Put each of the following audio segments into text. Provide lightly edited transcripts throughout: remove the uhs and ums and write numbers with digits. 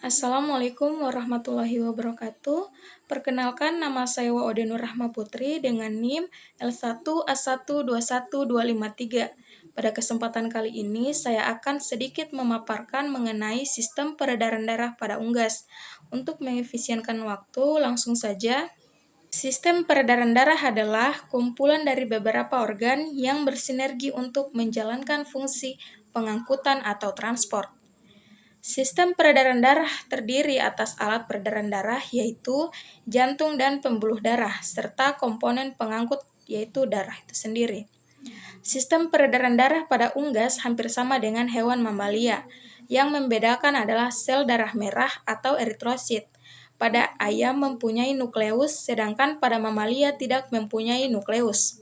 Assalamualaikum warahmatullahi wabarakatuh. Perkenalkan, nama saya Waode Nur Rahma Putri dengan NIM L1A1212253. Pada kesempatan kali ini, saya akan sedikit memaparkan mengenai sistem peredaran darah pada unggas. Untuk mengefisienkan waktu, langsung saja. Sistem peredaran darah adalah kumpulan dari beberapa organ yang bersinergi untuk menjalankan fungsi pengangkutan atau transport. Sistem peredaran darah terdiri atas alat peredaran darah yaitu jantung dan pembuluh darah, serta komponen pengangkut yaitu darah itu sendiri. Sistem peredaran darah pada unggas hampir sama dengan hewan mamalia. Yang membedakan adalah sel darah merah atau eritrosit. Pada ayam mempunyai nukleus, sedangkan pada mamalia tidak mempunyai nukleus.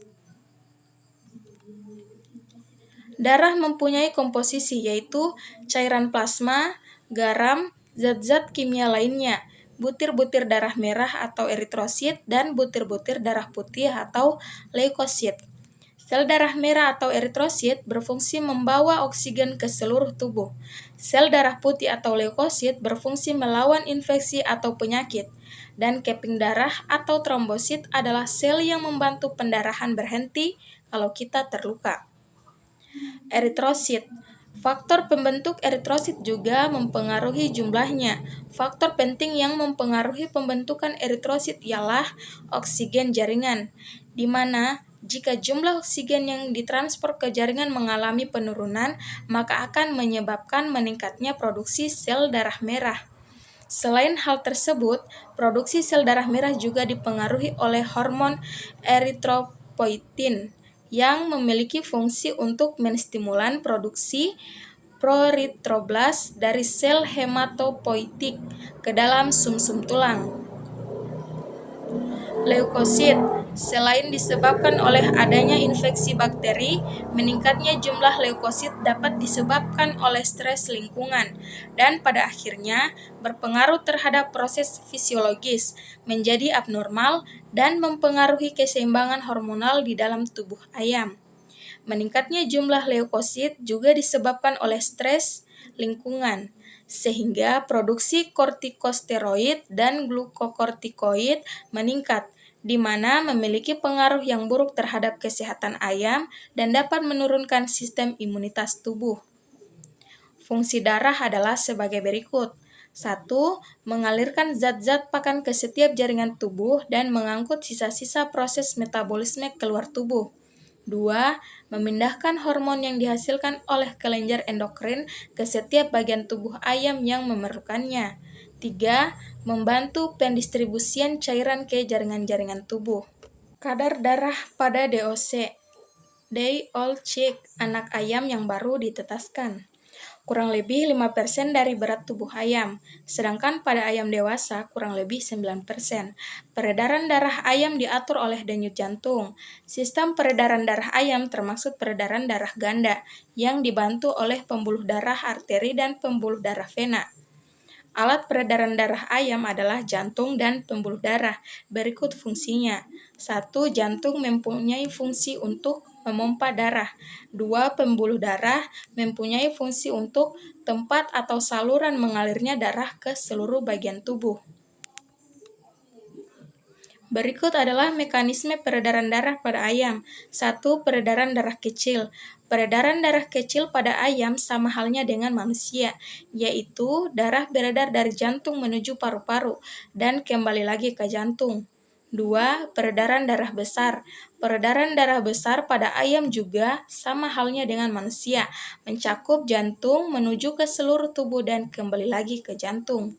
Darah mempunyai komposisi yaitu cairan plasma, garam, zat-zat kimia lainnya, butir-butir darah merah atau eritrosit, dan butir-butir darah putih atau leukosit. Sel darah merah atau eritrosit berfungsi membawa oksigen ke seluruh tubuh. Sel darah putih atau leukosit berfungsi melawan infeksi atau penyakit. Dan keping darah atau trombosit adalah sel yang membantu pendarahan berhenti kalau kita terluka. Eritrosit. Faktor pembentuk eritrosit juga mempengaruhi jumlahnya. Faktor penting yang mempengaruhi pembentukan eritrosit ialah oksigen jaringan, di mana jika jumlah oksigen yang ditransfer ke jaringan mengalami penurunan, maka akan menyebabkan meningkatnya produksi sel darah merah. Selain hal tersebut, produksi sel darah merah juga dipengaruhi oleh hormon eritropoietin yang memiliki fungsi untuk menstimulan produksi proeritroblas dari sel hematopoietik ke dalam sumsum tulang. Leukosit. Selain disebabkan oleh adanya infeksi bakteri, meningkatnya jumlah leukosit dapat disebabkan oleh stres lingkungan dan pada akhirnya berpengaruh terhadap proses fisiologis, menjadi abnormal dan mempengaruhi keseimbangan hormonal di dalam tubuh ayam. Meningkatnya jumlah leukosit juga disebabkan oleh stres lingkungan, sehingga produksi kortikosteroid dan glukokortikoid meningkat, di mana memiliki pengaruh yang buruk terhadap kesehatan ayam dan dapat menurunkan sistem imunitas tubuh. Fungsi darah adalah sebagai berikut. 1. Mengalirkan zat-zat pakan ke setiap jaringan tubuh dan mengangkut sisa-sisa proses metabolisme keluar tubuh. 2. Memindahkan hormon yang dihasilkan oleh kelenjar endokrin ke setiap bagian tubuh ayam yang memerlukannya. 3. Membantu pendistribusian cairan ke jaringan-jaringan tubuh. Kadar darah pada DOC, Day Old Chick, anak ayam yang baru ditetaskan. Kurang lebih 5% dari berat tubuh ayam, sedangkan pada ayam dewasa kurang lebih 9%. Peredaran darah ayam diatur oleh denyut jantung. Sistem peredaran darah ayam termasuk peredaran darah ganda, yang dibantu oleh pembuluh darah arteri dan pembuluh darah vena. Alat peredaran darah ayam adalah jantung dan pembuluh darah. Berikut fungsinya. 1. Jantung mempunyai fungsi untuk memompa darah. 2. Pembuluh darah mempunyai fungsi untuk tempat atau saluran mengalirnya darah ke seluruh bagian tubuh. Berikut adalah mekanisme peredaran darah pada ayam. 1. Peredaran darah kecil. Peredaran darah kecil pada ayam sama halnya dengan manusia, yaitu darah beredar dari jantung menuju paru-paru dan kembali lagi ke jantung. 2. Peredaran darah besar. Peredaran darah besar pada ayam juga sama halnya dengan manusia, mencakup jantung menuju ke seluruh tubuh dan kembali lagi ke jantung.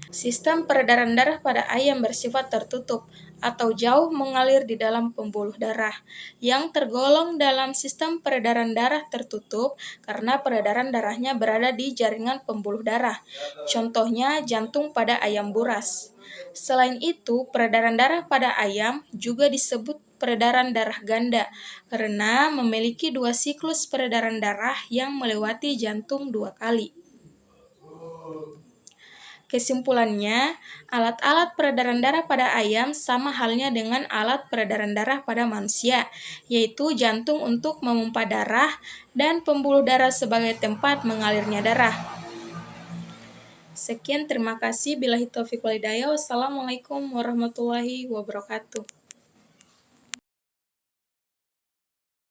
Sistem peredaran darah pada ayam bersifat tertutup atau jauh mengalir di dalam pembuluh darah, yang tergolong dalam sistem peredaran darah tertutup karena peredaran darahnya berada di jaringan pembuluh darah. Contohnya jantung pada ayam buras. Selain itu, peredaran darah pada ayam juga disebut peredaran darah ganda karena memiliki 2 siklus peredaran darah yang melewati jantung 2 kali. Kesimpulannya, alat-alat peredaran darah pada ayam sama halnya dengan alat peredaran darah pada manusia, yaitu jantung untuk memompa darah dan pembuluh darah sebagai tempat mengalirnya darah. Sekian, terima kasih. Billahi taufiq wal hidayah. Wassalamualaikum warahmatullahi wabarakatuh.